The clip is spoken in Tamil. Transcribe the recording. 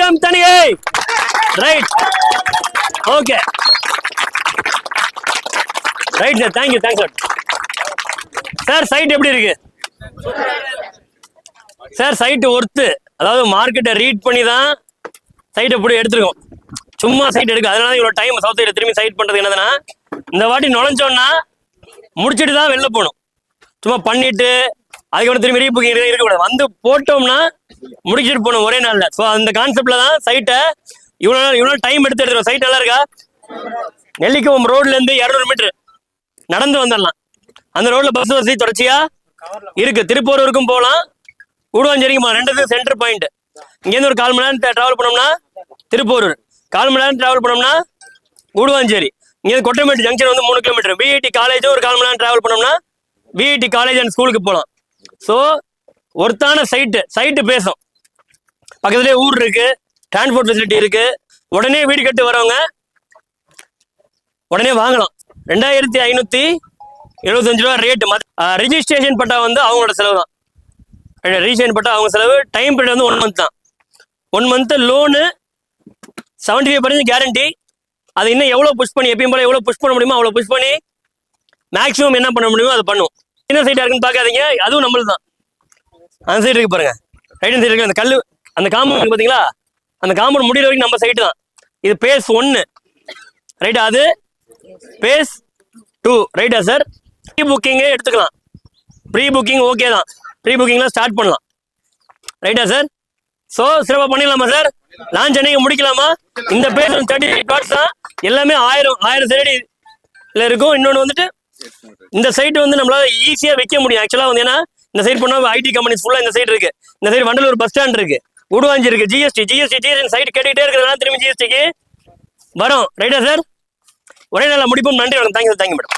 மேடம் தனியை right okay right sir thank you sir sir side எப்படி இருக்கு சார் சைட் ஒர்த்து அதாவது மார்க்கெட்டை ரீட் பண்ணி தான் சைட் எப்படி எடுத்துருக்கோம் சும்மா சைட் எடுக்க அதனால இவ்வளோ டைம் சவுத் சைடில் திரும்பி சைட் பண்ணுறது என்னதுன்னா இந்த வாட்டி நுழைஞ்சோன்னா முடிச்சுட்டு தான் வெளில போகணும் சும்மா பண்ணிட்டு அதுக்கப்புறம் திரும்பி ரீபுக்கிங் இருக்கக்கூடாது வந்து போட்டோம்னா முடிச்சுட்டு போகணும் ஒரே நாளில் ஸோ அந்த கான்செப்டில் தான் சைட்டை இவ்வளோ டைம் எடுத்து எடுத்துருவோம் சைட் நல்லா இருக்கா நெல்லிக்குப்பம் ரோட்லேருந்து 200 மீட்டர் நடந்து வந்துடலாம் அந்த ரோட்ல பஸ் வசதி தொடர்ச்சியா இருக்கு திருப்பூரூருக்கும் போகலாம் கூடுவாஞ்சேரிக்கும் போகலாம் ரெண்டுக்கும் சென்டர் பாயிண்ட் இங்கேருந்து ஒரு 1/4 மணி நேரம் டிராவல் பண்ணோம்னா திருப்பூரூர் 1/4 மணி நேரம் டிராவல் பண்ணோம்னா கூடுவாஞ்சேரி இங்கேருந்து கொட்டமேட்டு ஜங்ஷன் வந்து 3 கிலோமீட்டர் பிஐடி காலேஜும் ஒரு 1/4 மணி நேரம் டிராவல் பண்ணோம்னா பிஐடி காலேஜ் அண்ட் ஸ்கூலுக்கு போகலாம் ஸோ ஒருத்தான சைட்டு பேசும் பக்கத்துலேயே ஊர் இருக்கு டிரான்ஸ்போர்ட் ஃபெசிலிட்டி இருக்கு உடனே வீடு கட்டு வரவங்க உடனே வாங்கலாம் 2575 ரூபா ரேட்டு ரிஜிஸ்ட்ரேஷன் பட்டா வந்து அவங்களோட செலவு தான் ரிஜிஸ்ட்ரேஷன் பட்டா அவங்க செலவு டைம் பீரியட் வந்து 1 மந்த் தான் 1 மந்த் லோனு 75% கேரண்டி அது இன்னும் எவ்வளோ புஷ் பண்ணி எப்பயும் போல எவ்வளோ புஷ் பண்ண முடியுமோ அவ்வளோ புஷ் பண்ணி மேக்ஸிமம் என்ன பண்ண முடியுமோ அதை பண்ணுவோம் என்ன சைடாக இருக்குன்னு பார்க்காதீங்க அதுவும் நம்மளுக்கு தான் அந்த சைடு இருக்கு பாருங்க ரைட் ஹேண்ட் சைடு இருக்கு அந்த கல் அந்த காம்பவுண்ட் இருக்கு பார்த்தீங்களா அந்த காம்பவுண்ட் முடிகிற வரைக்கும் நம்ம சைட்டு தான் இது பேஸ் 1 ரைட்டா அது பேஸ் 2 ரைட்டா சார் ப்ரீ புக்கிங்கே எடுத்துக்கலாம் ப்ரீ புக்கிங் ஓகே தான் ப்ரீ புக்கிங்லாம் ஸ்டார்ட் பண்ணலாம் ரைட்டா சார் ஸோ சிறப்பாக பண்ணிடலாமா சார் லான்ச் அன்னைக்கு முடிக்கலாமா இந்த பேஸ் 38 plots தான் எல்லாமே 1000 சதுரடியில் இருக்கும் இன்னொன்று வந்துட்டு இந்த சைட்டு வந்து நம்மளால ஈஸியாக வைக்க முடியும் ஆக்சுவலாக வந்து ஏன்னா இந்த சைட் பண்ணால் ஐடி கம்பெனிஸ் ஃபுல்லாக இந்த சைடு இருக்கு இந்த சைடு வண்டலூர் பஸ் ஸ்டாண்ட் இருக்கு கூடுவாஞ்சி இருக்கு ஜிஎஸ்டி சைடு கேட்டுக்கிட்டே இருக்கிறதுனால திரும்பி ஜிஎஸ்டிக்கு வரும் ரைட்டா சார் ஒரே நாளில் முடிப்போம் நன்றி வணக்கம் தேங்க்யூ மேடம்